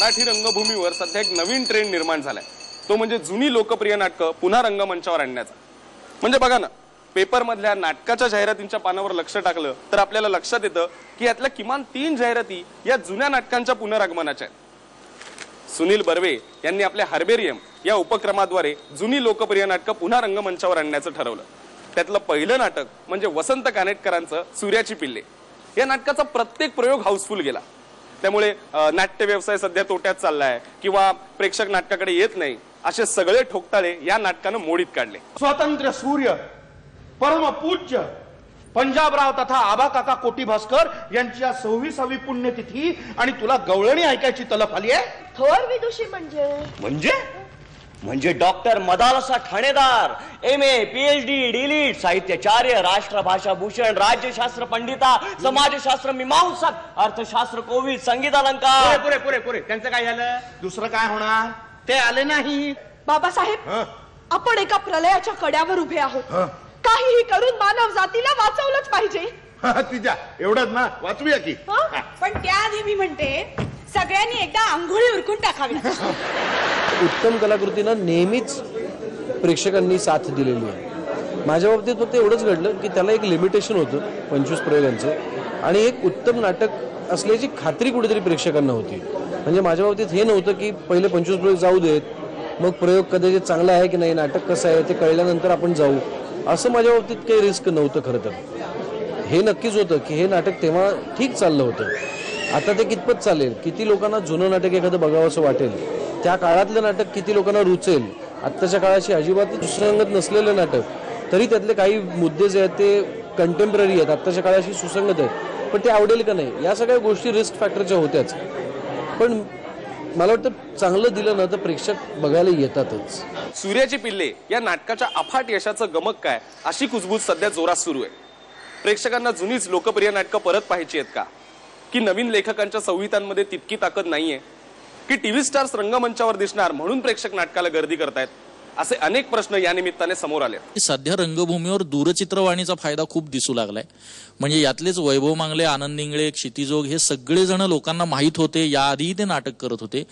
मराठी रंगभूमीवर सध्या एक नवीन ट्रेंड निर्माण झालाय, तो म्हणजे जुनी लोकप्रिय नाटकं पुन्हा रंगमंचावर आणण्याचा। म्हणजे बघा ना, पेपर मधल्या नाटकाच्या जाहिरातींच्या पानावर लक्ष टाकलं तर आपल्याला लक्षात येतं की यातल्या किमान 3 जाहिराती या जुन्या नाटकांच्या पुनरागमनाच्या आहेत। सुनील बर्वे यांनी आपल्या हार्बेरियम या उपक्रमाद्वारे जुनी लोकप्रिय नाटकं पुन्हा रंगमंचावर आणण्याचं ठरवलं। त्यातलं पहिलं नाटक म्हणजे वसंत कानेटकरांचं सूर्याची पिल्ले। या नाटकाचा प्रत्येक प्रयोग हाऊसफुल गेला, त्यामुळे नाट्य व्यवसाय सध्या तोट्यात चाललाय किंवा प्रेक्षक नाटकाकडे येत नाही असे सगळे ठोकताळे या नाटकानं मोडीत काढले। स्वातंत्र्य सूर्य परम पूज्य पंजाबराव तथा आबा काका कोटी भास्कर यांच्या 26वी पुण्यतिथी आणि तुला गवळणी ऐकायची तलफ आली आहे। थोर विदुषी म्हणजे डॉक्टर मदालसा ठाणेदार, MA, PhD, डीलिट, साहित्याचार्य, राष्ट्रभाषा भूषण, राज्यशास्त्र पंडिता, समाजशास्त्र मीमांसक, अर्थशास्त्र कोविद, संगीत अलंकार। पुरे पुरे पुरे त्यांचं काय झालं? दुसरं काय होणार? ते आले नाही। बाबासाहेब, आपण एका प्रलयाच्या कड्यावर उभे आहोत। काहीही करून मानव जातीला वाचवलंच पाहिजे। तिच्या एवढंच ना, वाचूया की। पण त्याआधी मी म्हणते, सगळ्यांनी एकदा आंघोळी उरकून टाकावी। उत्तम कलाकृतीनं नेहमीच प्रेक्षकांनी साथ दिलेली आहे। माझ्या बाबतीत फक्त एवढंच घडलं की त्याला एक लिमिटेशन होतं 25 प्रयोगांचं, आणि एक उत्तम नाटक असल्याची खात्री कुठेतरी प्रेक्षकांना होती। म्हणजे माझ्या बाबतीत हे नव्हतं की पहिले 25 प्रयोग जाऊ देत, मग प्रयोग कदाचित चांगला आहे की नाही, नाटक कसं आहे ते कळल्यानंतर आपण जाऊ, असं माझ्या बाबतीत काही रिस्क नव्हतं। खरं तर हे नक्कीच होतं की हे नाटक तेव्हा ठीक चाललं होतं। आता ते कितपत चालेल, किती लोकांना जुनं नाटक एखादं बघावंसं वाटेल, त्या काळातलं नाटक किती लोकांना रुचेल, आत्ताच्या काळाशी अजिबात सुसंगत नसलेलं नाटक तरी त्यातले काही मुद्दे जे आहेत ते कंटेम्पररी आहेत, आत्ताच्या काळाशी सुसंगत आहेत, पण ते आवडेल का नाही, या सगळ्या गोष्टी रिस्क फॅक्टरच्या होत्याच। पण मला वाटतं चांगलं दिलं ना तर प्रेक्षक बघायला येतातच। सूर्याची पिल्ले या नाटकाच्या अफाट यशाचं गमक काय अशी कुजबूज सध्या जोरात सुरू आहे। प्रेक्षकांना जुनीच लोकप्रिय नाटकं परत पाहायची आहेत का, की नवीन लेखकांच्या संहितांमध्ये तितकी ताकद नाहीये, की टीव्ही स्टार्स रंगमंचावर दिसणार म्हणून प्रेक्षक नाटकाला गर्दी करतायत, असे अनेक प्रश्न या निमित्ताने समोर आले। सध्या रंगभूमीवर दूरचित्रवाणीचा फायदा खूप दिसू लागलाय। म्हणजे यातलेच वैभव मांगले, आनंद इंगळे, क्षितिजोग हे सगळे जण लोकांना माहीत होते, याआधी ते नाटक करत होते।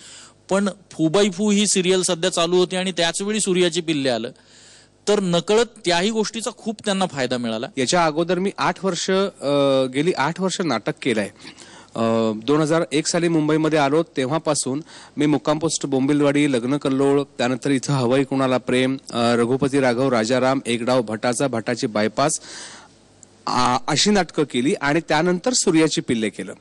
पण फूबाई फू ही सिरियल सध्या चालू होती आणि त्याच वेळी सूर्याची पिल्ले आलं, तर नकळत त्याही गोष्टीचा खूप त्यांना फायदा मिळाला। याच्या अगोदर मी गेली 8 वर्ष नाटक केलंय। 2001 साली मुंबईमध्ये आलो तेव्हापासून मी मुक्काम पोस्ट बोंबिलवाडी, लग्न कल्लोळ, त्यानंतर इथं हवई कुणाला प्रेम, रघुपती राघव, राजाराम, एक डाव भटाचा, भटाची बायपास अशी नाटकं केली आणि त्यानंतर सूर्याची पिल्ले केलं।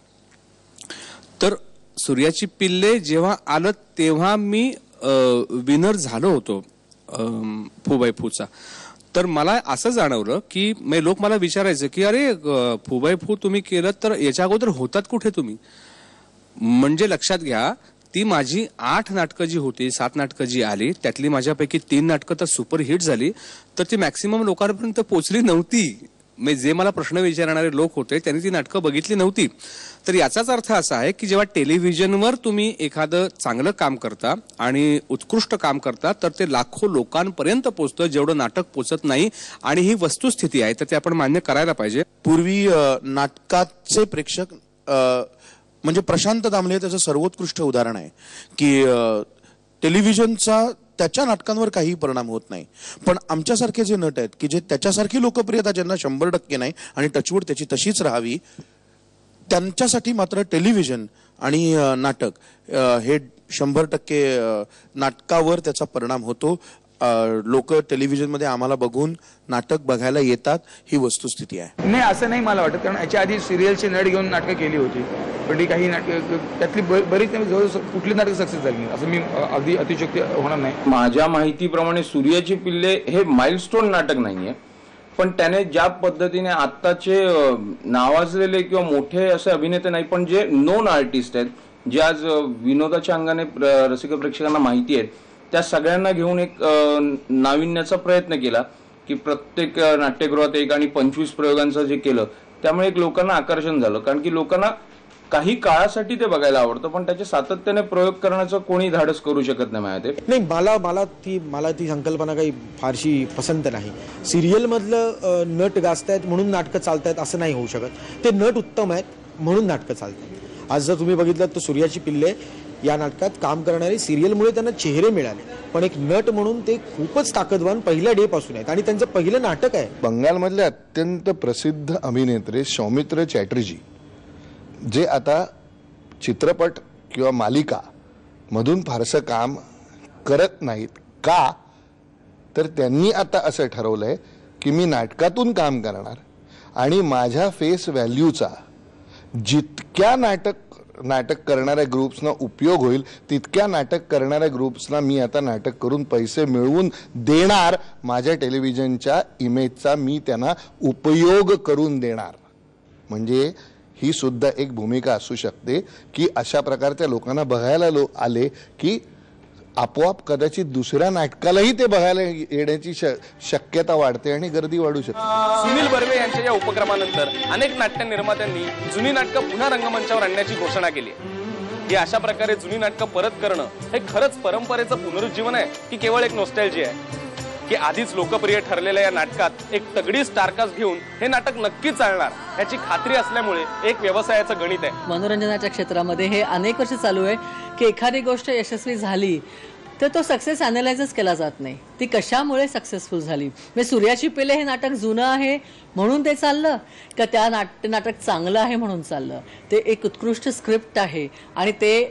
तर सूर्याची पिल्ले जेव्हा आलं तेव्हा मी विनर झालो होतो फूबाई फूचा। तर मला असं जाणवलं की लोक मला विचारायचे की अरे फूबाई फू तुम्ही केलं तर याच्या अगोदर होतात कुठे तुम्ही? म्हणजे लक्षात घ्या, ती माझी 8 नाटकं जी होती, 7 नाटकं जी आली त्यातली माझ्यापैकी 3 नाटकं तर सुपरहिट झाली, तर ती मॅक्सिमम लोकांपर्यंत पोहोचली नव्हती। जे मला प्रश्न विचारणारे लोक होते त्यांनी ती नाटकं बघितली नव्हती। तर याचाच अर्थ असा आहे की जेव्हा टेलिव्हिजनवर तुम्ही एखादं चांगलं काम करता आणि उत्कृष्ट काम करता तर ते लाखो लोकांपर्यंत पोहोचतं, जेवढं नाटक पोहोचत नाही, आणि ही वस्तुस्थिती आहे, तर ते आपण मान्य करायला पाहिजे। पूर्वी नाटकाचे प्रेक्षक म्हणजे प्रशांत दामले त्याचं सर्वोत्कृष्ट उदाहरण आहे की टेलिव्हिजनचा त्याच्या नाटकांवर काही परिणाम होत नाही, पण आमच्यासारखे जे नट आहेत की जे त्याच्यासारखी लोकप्रियता ज्यांना 100% नाही आणि टचवूड त्याची तशीच राहावी, त्यांच्यासाठी मात्र टेलिव्हिजन आणि नाटक हे 100% नाटकावर त्याचा परिणाम होतो। लोक टेलिव्हिजनमध्ये आम्हाला बघून नाटक बघायला येतात, ही वस्तुस्थिती आहे। नाही असं नाही मला वाटत, कारण याच्या आधी सिरियलची नट घेऊन नाटकं केली होती, पण ती काही नाटकं त्यातली बरीच जवळ कुठली नाटक सक्सेस झाली नाही असं मी अगदी अतिशयोक्ती होणार नाही। माझ्या माहितीप्रमाणे सूर्याची पिल्ले हे माइलस्टोन नाटक नाहीये, पण त्याने ज्या पद्धतीने आत्ताचे नावाजलेले किंवा मोठे असे अभिनेते नाही पण जे नोन आर्टिस्ट आहेत, जे आज विनोदाच्या अंगाने रसिक प्रेक्षकांना माहिती आहेत, त्या सगळ्यांना घेऊन एक नाविन्याचा प्रयत्न केला की प्रत्येक नाट्यगृहात 1 आणि 25 प्रयोगांचं जे केलं, त्यामुळे एक लोकांना आकर्षण झालं, कारण की लोकांना काही काळासाठी ते बघायला आवडतं, पण त्याचे सातत्याने प्रयोग करण्याचं कोणी धाडस करू शकत नाही माहिती नाही। मला ती संकल्पना काही फारशी पसंत नाही। सिरियल मधलं नट गाजतायत म्हणून नाटकं चालतायत असं नाही होऊ शकत, ते नट उत्तम आहेत म्हणून नाटकं चालतात। आज जर तुम्ही बघितलं तर सूर्याची पिल्ले या नाटकात काम करणारे सिरियलमुळे त्यांना चेहरे मिळाले, पण एक नट म्हणून ते खूपच ताकदवान पहिल्या डे पासून आहेत आणि त्यांचं पहिलं नाटक आहे. बंगालमधले अत्यंत प्रसिद्ध अभिनेत्री सौमित्र चॅटर्जी जे आता चित्रपट किंवा मालिका मधून फारसं काम करत नाहीत का, तर त्यांनी आता असं ठरवलंय की मी नाटकातून काम करणार आणि माझ्या फेस व्हॅल्यूचा जितक्या नाटक करणाऱ्या ग्रुप्सना उपयोग होईल तितक्या नाटक करणाऱ्या ग्रुप्सना मी आता नाटक करून पैसे मिळवून देणार. माझ्या टेलिव्हिजनच्या इमेजचा मी त्यांना उपयोग करून देणार. म्हणजे ही सुद्धा एक भूमिका असू शकते की अशा प्रकारच्या लोकांना बघायला आले की आपोआप कदाचित दुसऱ्या नाटकालाही ते बघायला येण्याची शक्यता वाढते आणि गर्दी वाढू शकते. सुनील बर्वे यांच्या या उपक्रमानंतर अनेक नाट्य निर्मात्यांनी जुनी नाटकं पुन्हा रंगमंचावर आणण्याची घोषणा केली आहे. ही अशा प्रकारे जुनी नाटकं परत करणं हे खरंच परंपरेचं पुनरुज्जीवन आहे की केवळ एक नॉस्टॅल्जिया आहे, की आधीच लोकप्रिय ठरलेल्या या नाटकात एक तगडी स्टारकास्ट घेऊन हे नाटक नक्की चालणार याची खात्री असल्यामुळे एक व्यवसायाचं गणित आहे. मनोरंजनाच्या क्षेत्रामध्ये हे अनेक वर्ष चालू आहे की एखादी गोष्ट यशस्वी झाली तर तो सक्सेस अनालाइजच केला जात नाही, ती कशामुळे सक्सेसफुल झाली. म्हणजे सूर्याची पिले हे नाटक जुनं आहे म्हणून ते चाललं का त्या नाटक चांगलं आहे म्हणून चाललं. ते एक उत्कृष्ट स्क्रिप्ट आहे आणि ते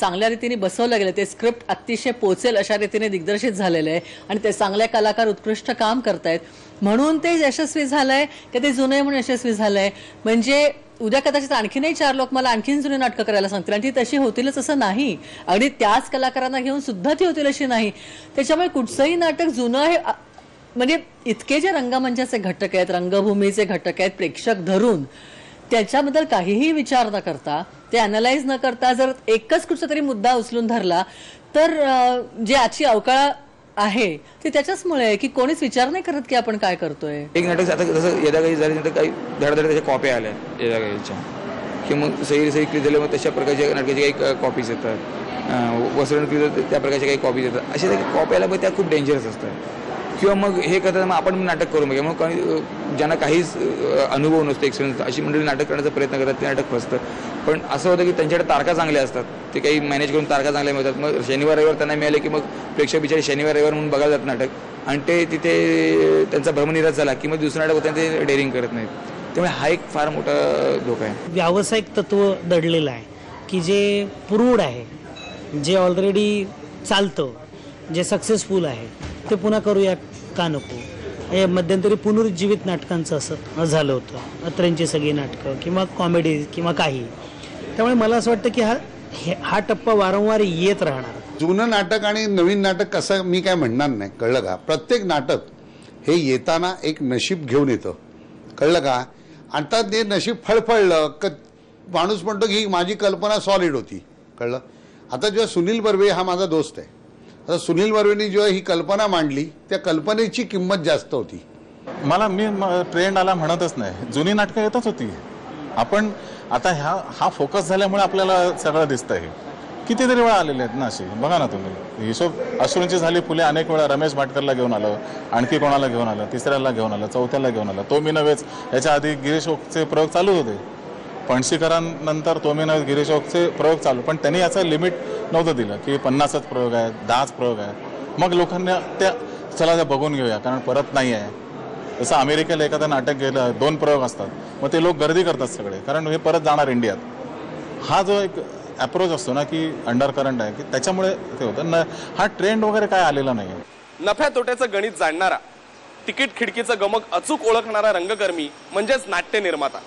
चांगल्या रीतीने बसवलं गेलं, ते स्क्रिप्ट अतिशय पोचेल अशा रीतीने दिग्दर्शित झालेलं आहे आणि ते चांगले कलाकार उत्कृष्ट काम करतायत म्हणून ते यशस्वी झालंय की ते जुनं आहे म्हणून यशस्वी झालंय. म्हणजे उद्या कदाचित आणखीनही 4 लोक मला आणखीन जुनी नाटकं करायला सांगतील आणि ती तशी होतीलच असं नाही, अगदी त्याच कलाकारांना घेऊन सुद्धा ती होतील अशी नाही. त्याच्यामुळे कुठचंही नाटक जुनं आहे म्हणजे इतके जे रंगमंचाचे घटक आहेत, रंगभूमीचे घटक आहेत, प्रेक्षक धरून त्याच्याबद्दल काहीही विचार न करता, ते अनालाइज न करता जर एकच कुठचा तरी मुद्दा उचलून धरला तर जे आजची अवकाळ आहे ते त्याच्याचमुळे आहे की कोणीच विचार नाही करत की आपण काय करतोय. एक नाटक आता जसं यदागाई झाली तर काही धडाधड त्याच्या कॉप्या आल्या यदागाईच्या की मग सही क्लिक झाले, मग तशा प्रकारच्या नाटकाच्या काही कॉपीज येतात, वसरण क्लिक त्या प्रकारच्या काही कॉपीज येतात. अशा त्या कॉप्या आल्या मग त्या खूप डेंजरस असतात. किंवा मग हे करतात मग आपण नाटक करू बघा, मग ज्यांना काहीच अनुभव नसतो, एक्सपिरियन्स, अशी मंडळी नाटक करण्याचा प्रयत्न करतात, ते नाटक फसतं. पण असं होतं की त्यांच्याकडे तारखा चांगल्या असतात, ते काही मॅनेज करून तारखा चांगल्या मिळतात. मग शनिवार रविवार त्यांना मिळाले की मग प्रेक्षक बिचारे शनिवार रविवार म्हणून बघायला जातात नाटक आणि ते तिथे त्यांचा भ्रमनिराश झाला की मग दुसरं नाटक होतं ते डेअरिंग करत नाहीत. त्यामुळे हा एक फार मोठा धोका आहे. व्यावसायिक तत्व दडलेलं आहे की जे प्रूव्ड आहे, जे ऑलरेडी चालतं, जे सक्सेसफुल आहे ते पुन्हा करूया का नको. हे मध्यंतरी पुनरुज्जीवित नाटकांचं असं झालं होतं, अत्र्यांची सगळी नाटकं किंवा कॉमेडी किंवा काही. त्यामुळे मला असं वाटतं की हा टप्पा वारंवार येत राहणार. जुनं नाटक आणि नवीन नाटक कसं मी काय म्हणणार नाही, कळलं का. प्रत्येक नाटक हे येताना एक नशीब घेऊन येतं, कळलं का. आता ते नशीब फळफळलं क माणूस म्हणतो की माझी कल्पना सॉलिड होती, कळलं. आता जेव्हा सुनील बर्वे हा माझा दोस्त आहे, आता सुनील बर्वेनी जेव्हा ही कल्पना मांडली त्या कल्पनेची किंमत जास्त होती. मी ट्रेंड आला म्हणतच नाही, जुनी नाटकं येतच होती. आपण आता हा फोकस झाल्यामुळे आपल्याला सगळं दिसतंय. कितीतरी वेळा आलेले आहेत ना अशी, बघा ना तुम्ही. हिशोब अश्रूंची झाली फुले अनेक वेळा रमेश भाटकरला घेऊन आलं, आणखी कोणाला घेऊन आलं, तिसऱ्याला घेऊन आलं, चौथ्याला घेऊन आलं. तो मी नव्हेच, याच्या आधी गिरीश ओकचे प्रयोग चालू होते. पणशीकरांनंतर तो मी नव्हे गिरीश ओकचे प्रयोग चालू, पण त्यांनी याचं लिमिट नव्हतं दिलं की 50च प्रयोग आहेत, 10च प्रयोग आहेत. मग लोकांना चला त्या बघून घेऊया कारण परत नाही आहे. जसं अमेरिकेला एखादं नाटक गेलं 2 प्रयोग असतात, मग ते लोक गर्दी करतात सगळे कारण हे परत जाणार इंडियात. हा जो एक अप्रोच असतो ना की अंडर करंट आहे की त्याच्यामुळे ते होतं. हा ट्रेंड वगैरे काय आलेला नाही. नफ्या तोट्याचं गणित जाणणारा, तिकीट खिडकीचं गमक अचूक ओळखणारा रंगकर्मी म्हणजेच नाट्य निर्माता.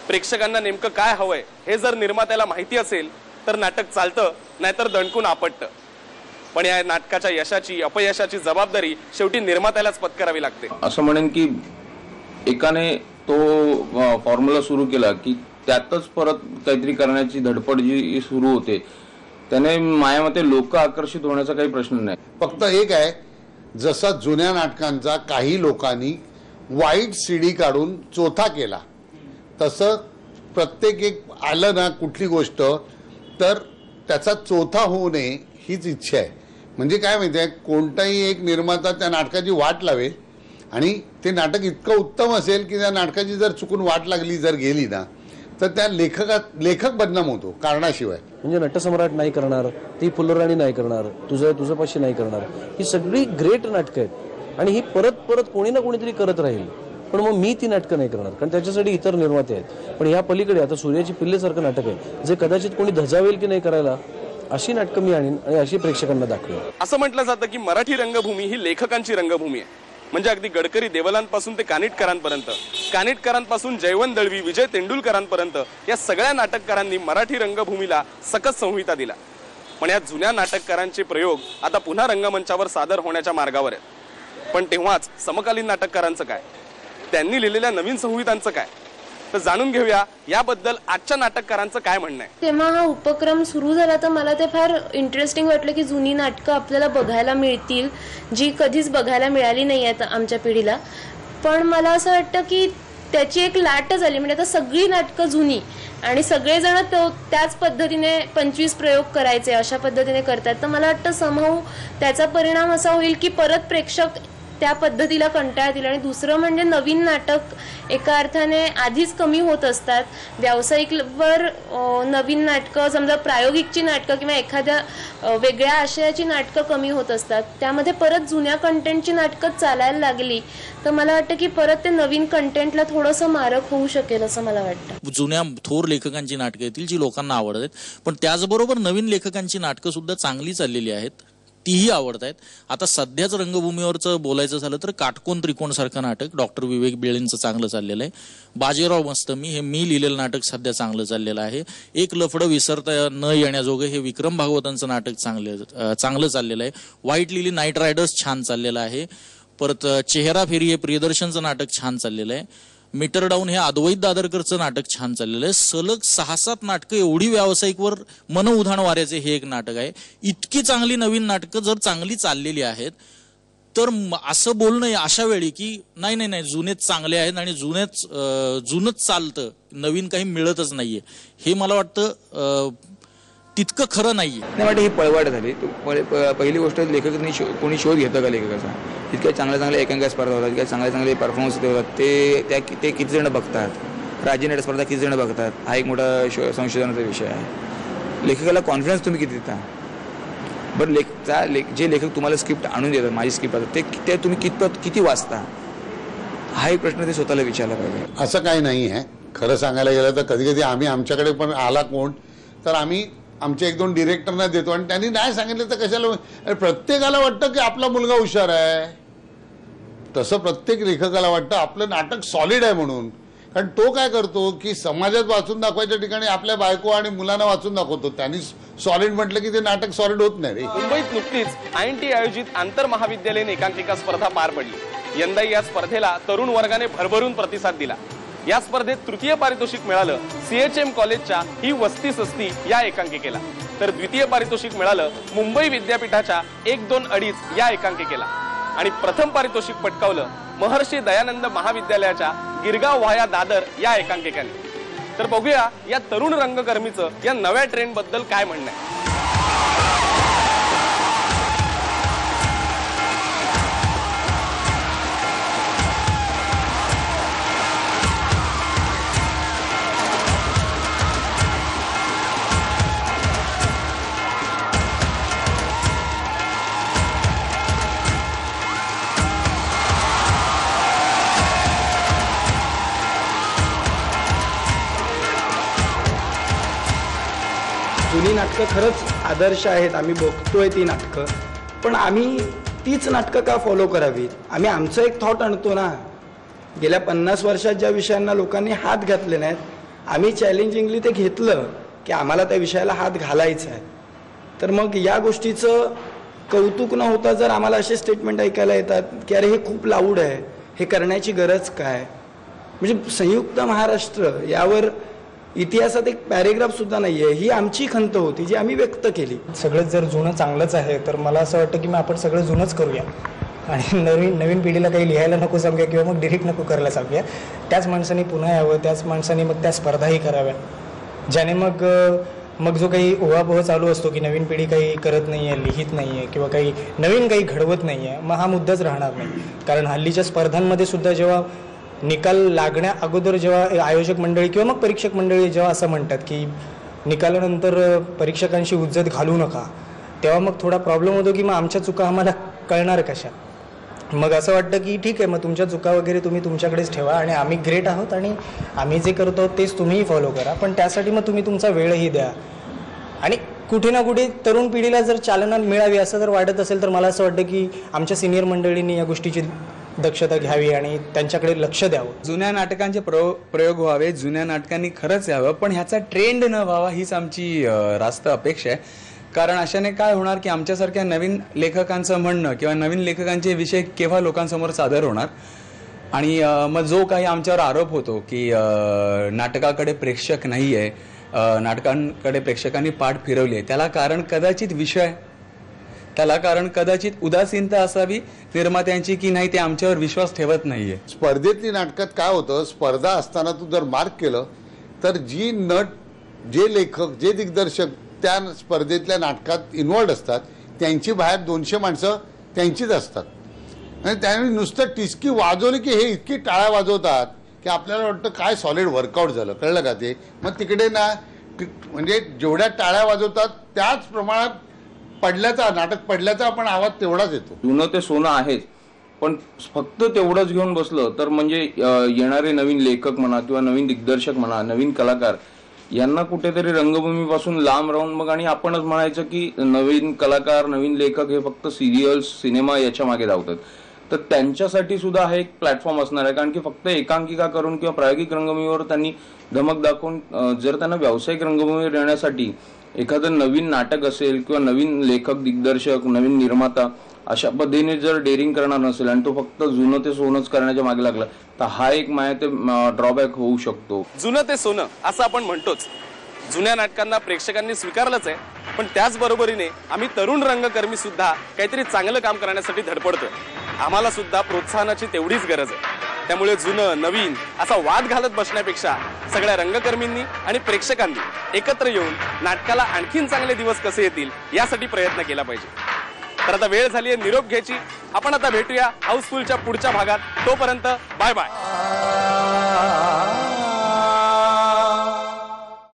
प्रेक्षकांना नेमकं काय हवंय हे जर निर्मात्याला माहिती असेल तर नाटक चालतं, नाहीतर दणकून आपटतं. पण या नाटकाच्या यशाची अपयशाची जबाबदारी शेवटी निर्मात्यालाच पत्करावी लागते. असं म्हणेन की एकाने तो फॉर्म्युला सुरू केला की त्यातच परत काहीतरी करण्याची धडपड जी सुरू होते, त्याने माझ्या लोक आकर्षित होण्याचा काही प्रश्न नाही. फक्त एक आहे, जसा जुन्या नाटकांचा काही लोकांनी वाईट सीडी काढून चोथा केला, तसं प्रत्येक एक आलं ना कुठली गोष्ट तर त्याचा चोथा होऊ नये हीच इच्छा आहे. म्हणजे काय माहिती आहे, कोणताही एक निर्माता त्या नाटकाची वाट लावेल आणि ते नाटक इतकं उत्तम असेल की त्या नाटकाची जर चुकून वाट लागली जर गेली ना तर त्या लेखक बदनाम होतो कारणाशिवाय. म्हणजे नटसम्राट नाही करणार, ती फुलराणी नाही करणार, तुझं पाशी नाही करणार, ही सगळी ग्रेट नाटकं आहेत आणि ही परत परत कोणी ना कोणीतरी करत राहील. पण मग मी ती नाटकं नाही करणार, कारण त्याच्यासाठी इतर निर्माते आहेत. पण ह्या पलीकडे आता सूर्याची पिल्लेसारखं नाटक आहे जे कदाचित कोणी धजावेल की नाही करायला, अशी नाटकं मी आणीन आणि अशी प्रेक्षकांना दाखवेन. असं म्हटलं जातं की मराठी रंगभूमी ही लेखकांची रंगभूमी आहे. म्हणजे अगदी गडकरी देवलांपासून ते कानिटकरांपासून जयवंत दळवी, विजय तेंडुलकरांपर्यंत या सगळ्या नाटककारांनी मराठी रंगभूमीला सकस संहिता दिला. पण या जुन्या नाटककारांचे प्रयोग आता पुन्हा रंगमंचावर सादर होण्याच्या मार्गावर आहेत. पण तेव्हाच समकालीन नाटककारांचं काय, त्यांनी लिहिलेल्या नवीन संहितांचं काय, तर जाणून घेऊया याबद्दल आजच्या नाटककारांचं काय म्हणणं आहे. तेव्हा हा उपक्रम सुरू झाला तर मला ते फार इंटरेस्टिंग वाटलं की जुनी नाटकं आपल्याला बघायला मिळतील जी कधीच बघायला मिळाली नाही आहेत आमच्या पिढीला. पण मला असं वाटतं की त्याची एक लाटच आली, म्हणजे आता सगळी नाटकं जुनी आणि सगळेजण त्याच पद्धतीने 25 प्रयोग करायचे अशा पद्धतीने करतात. तर मला वाटतं समहाऊ त्याचा परिणाम असा होईल की परत प्रेक्षक त्या पद्धतीला कंटाळतील. आणि दुसरं म्हणजे नवीन नाटक एका अर्थाने आधीच कमी होत असतात. व्यावसायिकवर नवीन नाटकं, समजा प्रायोगिकची नाटकं किंवा एखाद्या वेगळ्या आशयाची नाटकं कमी होत असतात. त्यामध्ये परत जुन्या कंटेंटची नाटकं चालायला लागली तर मला वाटतं की परत ते नवीन कंटेंटला थोडंसं मारक होऊ शकेल असं मला वाटतं. जुन्या थोर लेखकांची नाटकं येतील जी लोकांना आवडत आहेत, पण त्याचबरोबर नवीन लेखकांची नाटकं सुद्धा चांगली चाललेली आहेत, तीही आवडत आहेत. आता सध्याच रंगभूमीवरचं बोलायचं झालं तर काटकोन त्रिकोण सारखं नाटक डॉक्टर विवेक बेळेंचं चांगलं चाललेलं आहे. बाजीराव मस्तमी हे मी लिहिलेलं नाटक सध्या चांगलं चाललेलं आहे. एक लफडं विसरता न येण्याजोगं हे विक्रम भागवतांचं नाटक चांगलं चाललेलं आहे. व्हाईट लिली नाईट रायडर्स छान चाललेलं आहे. परत चेहरा फेरी हे प्रियदर्शनचं नाटक छान चाललेलं आहे. मीटर डाऊन हे अद्वैत दादरकरचं नाटक छान चाललेलं आहे. सलग 6-7 नाटकं एवढी व्यावसायिकवर मन उधाण वाऱ्याचे हे एक नाटक आहे. इतकी चांगली नवीन नाटकं जर चांगली चाललेली आहेत तर असं बोलणं अशा वेळी की नाही जुनेच चांगले आहेत आणि जुनच चालतं, नवीन काही मिळतच नाहीये, हे मला वाटतं तितकं खरं नाहीये. नाही वाटतं ही पळवाट झाली. पहिली गोष्ट लेखकांनी कोणी शोध घेतं का लेखकाचा? इतक्या चांगल्या एकांकिका स्पर्धा होतात, इतक्या चांगले परफॉर्मन्स होतात, ते किती जण बघतात? राज्य नाट्य स्पर्धा किती जण बघतात? हा एक मोठा संशोधनाचा विषय आहे. लेखकाला कॉन्फिडन्स तुम्ही किती देता? बरं जे लेखक तुम्हाला स्क्रिप्ट आणून देतात, माझी स्क्रिप्ट असतात, ते तुम्ही किती वाचता? हा एक प्रश्न ते स्वतःला विचारला पाहिजे. असं काही नाही आहे. खरं सांगायला गेलं तर कधी कधी आमच्याकडे पण आला कोण तर आम्ही आमच्या 1-2 डिरेक्टरना देतो आणि त्यांनी नाही सांगितलं तर कशाला. प्रत्येकाला वाटतं की आपला मुलगा हुशार आहे, तसं प्रत्येक लेखकाला वाटतं आपलं नाटक सॉलिड आहे म्हणून. कारण तो काय करतो की समाजात वाचून दाखवायच्या ठिकाणी आपल्या बायको आणि मुलांना वाचून दाखवतो. त्यांनी सॉलिड म्हटलं की ते नाटक सॉलिड होत नाही रे. मुंबईत नुकतीच INT आयोजित आंतर महाविद्यालयीन एकांकिका स्पर्धा पार पडली. यंदा या स्पर्धेला तरुण वर्गाने भरभरून प्रतिसाद दिला. या स्पर्धेत तृतीय पारितोषिक मिळालं CHM कॉलेजच्या ही वस्ती सस्ती या एकांकिकेला, तर द्वितीय पारितोषिक मिळालं मुंबई विद्यापीठाच्या 1-2-2.5 या एकांकिकेला आणि प्रथम पारितोषिक पटकावलं महर्षी दयानंद महाविद्यालयाच्या गिरगाव व्हाया दादर या एकांकिकाने. तर बघूया या तरुण रंगकर्मीचं या नव्या ट्रेंड बद्दल काय म्हणणं आहे. जुनी नाटकं खरंच आदर्श आहेत, आम्ही बघतोय ती नाटकं, पण आम्ही तीच नाटकं का फॉलो करावीत? आम्ही आमचं एक थॉट आणतो ना. गेल्या 50 वर्षात ज्या विषयांना लोकांनी हात घातले नाहीत, आम्ही चॅलेंजिंगली ते घेतलं की आम्हाला त्या विषयाला हात घालायचा आहे. तर मग या गोष्टीचं कौतुक न होता जर आम्हाला असे स्टेटमेंट ऐकायला येतात की अरे हे खूप लाऊड आहे, हे करण्याची गरज काय? म्हणजे संयुक्त महाराष्ट्र यावर इतिहासात एक पॅरेग्राफ सुद्धा नाही आहे, ही आमची खंत होती जी आम्ही व्यक्त केली. सगळं जर जुनं चांगलंच आहे तर मला असं वाटतं की आपण सगळं जुनंच करूया आणि नवीन पिढीला काही लिहायला नको सांगूया किंवा मग डिरेक्ट नको करायला सांगूया. त्याच माणसाने पुन्हा यावं, त्याच माणसाने मग त्या स्पर्धाही कराव्या, ज्याने मग जो काही ओवापोह चालू असतो की नवीन पिढी काही करत नाही आहे, लिहित नाही आहे किंवा काही नवीन काही घडवत नाही आहे, मग हा मुद्दाच राहणार नाही. कारण हल्लीच्या स्पर्धांमध्ये सुद्धा जेव्हा निकाल लागण्या अगोदर जेव्हा आयोजक मंडळी किंवा मग परीक्षक मंडळी जेव्हा असं म्हणतात की निकालानंतर परीक्षकांशी हुज्जत घालू नका, तेव्हा मग थोडा प्रॉब्लेम होतो की मग आमच्या चुका आम्हाला कळणार कशा. मग असं वाटतं की ठीक आहे, मग तुमच्या चुका वगैरे तुम्ही तुमच्याकडेच ठेवा आणि आम्ही ग्रेट आहोत आणि आम्ही जे करतो तेच तुम्हीही फॉलो करा, पण त्यासाठी मग तुम्ही तुमचा वेळही द्या. आणि कुठे ना कुठे तरुण पिढीला जर चालना मिळावी असं जर वाटत असेल तर मला असं वाटतं की आमच्या सिनियर मंडळींनी या गोष्टीची दक्षता घ्यावी आणि त्यांच्याकडे लक्ष द्यावं. जुन्या नाटकांचे प्रयोग व्हावे, जुन्या नाटकांनी खरंच यावं, पण ह्याचा ट्रेंड न व्हावा हीच आमची रास्त अपेक्षा आहे. कारण अशाने काय होणार की आमच्यासारख्या नवीन लेखकांचं म्हणणं किंवा नवीन लेखकांचे विषय केव्हा लोकांसमोर सादर होणार आणि मग जो काही आमच्यावर आरोप होतो की नाटकाकडे प्रेक्षक नाही आहे, नाटकांकडे प्रेक्षकांनी पाठ फिरवली आहे, त्याला कारण कदाचित विषय, त्याला कारण कदाचित उदासीनता असावी निर्मात्यांची की नाही ते आमच्यावर विश्वास ठेवत नाहीये. स्पर्धेतली नाटकात काय होतं, स्पर्धा असताना तू जर मार्क केलं तर जी नट, जे लेखक, जे दिग्दर्शक त्या स्पर्धेतल्या नाटकात इन्व्हॉल्ड असतात त्यांची बाहेर 200 माणसं त्यांचीच असतात आणि त्यावेळी नुसतं टिचकी वाजवली की हे इतकी टाळ्या वाजवतात की आपल्याला वाटतं काय सॉलिड वर्कआउट झालं, कळलं का ते. मग तिकडे ना म्हणजे जेवढ्या टाळ्या वाजवतात त्याच प्रमाणात नाटक पडल्याचा आपण आवाज तेवढाच येतो. जुनं ते सोनं आहेच, पण फक्त तेवढंच घेऊन बसलं तर म्हणजे येणारे नवीन लेखक म्हणा किंवा नवीन दिग्दर्शक म्हणा, नवीन कलाकार यांना कुठेतरी रंगभूमीपासून लांब राहून मग आणि आपणच म्हणायचं की नवीन कलाकार, नवीन लेखक हे फक्त सिरियल्स, सिनेमा याच्या मागे धावतात. तर त्यांच्यासाठी सुद्धा हा एक प्लॅटफॉर्म असणार आहे, कारण की फक्त एकांकिका करून किंवा प्रायोगिक रंगभूमीवर त्यांनी धमक दाखवून जर त्यांना व्यावसायिक रंगभूमीवर येण्यासाठी एखादं नवीन नाटक असेल किंवा नवीन लेखक, दिग्दर्शक, नवीन निर्माता अशा पद्धतीने जर डेअरिंग करणार नसेल आणि तो फक्त जुनं ते सोनंच करण्याच्या मागे लागला तर हा एक माया ते ड्रॉबॅक होऊ शकतो. जुनं ते सोनं असं आपण म्हणतोच. जुन्या नाटकांना प्रेक्षकांनी स्वीकारलंच आहे, पण त्याचबरोबरीने आम्ही तरुण रंगकर्मी सुद्धा काहीतरी चांगलं काम करण्यासाठी धडपडतोय. आम्हाला सुद्धा प्रोत्साहनाची तेवढीच गरज आहे. त्यामुळे जुनं नवीन असा वाद घालत बसण्यापेक्षा सगळ्या रंगकर्मींनी आणि प्रेक्षकांनी एकत्र येऊन नाटकाला आणखीन चांगले दिवस कसे येतील यासाठी प्रयत्न केला पाहिजे. तर आता वेळ झाली आहे निरोप घ्यायची. आपण आता भेटूया हाऊसफुलच्या पुढच्या भागात. तोपर्यंत बाय बाय.